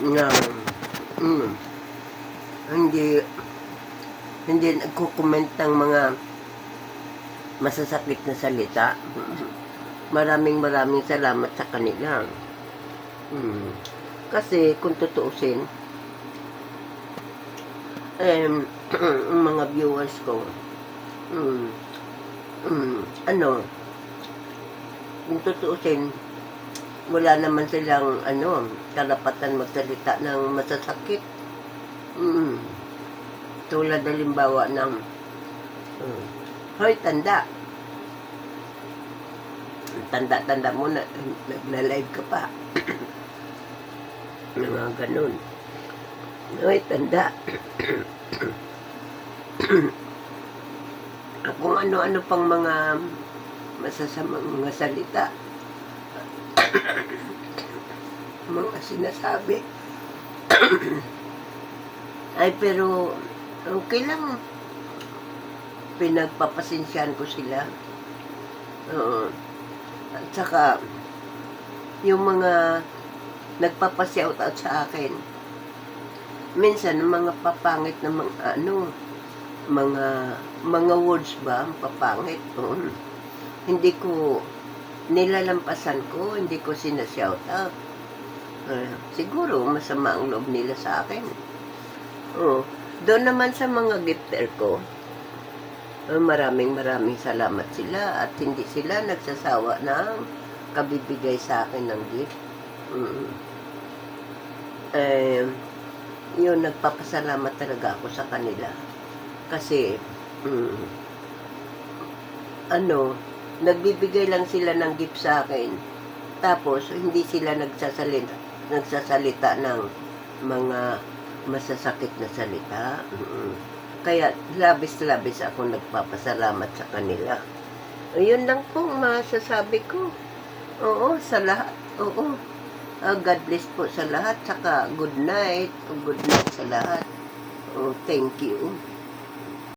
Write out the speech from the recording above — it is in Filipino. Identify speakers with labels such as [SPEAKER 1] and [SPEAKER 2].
[SPEAKER 1] na mm, hindi hindi nagko-comment ng mga masasakit na salita. Maraming salamat sa kanila. Kasi kung tutuusin, mga viewers ko, kung tutuusin, wala naman silang karapatan magsalita ng masasakit. Tulad halimbawa ng hoy, tanda. Tanda mo na, nagla-live ka pa. Mga ganun. Hoy, tanda. Kung ano-ano pang mga masasamang mga salita. Mga sinasabi. Ay, pero okay lang. Pinagpapasensyahan ko sila. At saka, yung mga nagpapashout out sa akin, minsan, mga papangit na mga words ba, papangit. Hindi ko, nilalampasan ko, hindi ko sinashout out. Siguro, masama ang loob nila sa akin. Doon naman sa mga gifter ko, maraming salamat sila at hindi sila nagsasawa ng kabibigay sa akin ng gift. Yun, nagpapasalamat talaga ako sa kanila. Kasi, nagbibigay lang sila ng gift sa akin. Tapos, hindi sila nagsasalita ng mga masasakit na salita. Kaya, labis ako nagpapasalamat sa kanila. Yun lang po masasabi ko. Oo, sa lahat. Oo. God bless po sa lahat. Saka good night. Good night sa lahat. Thank you.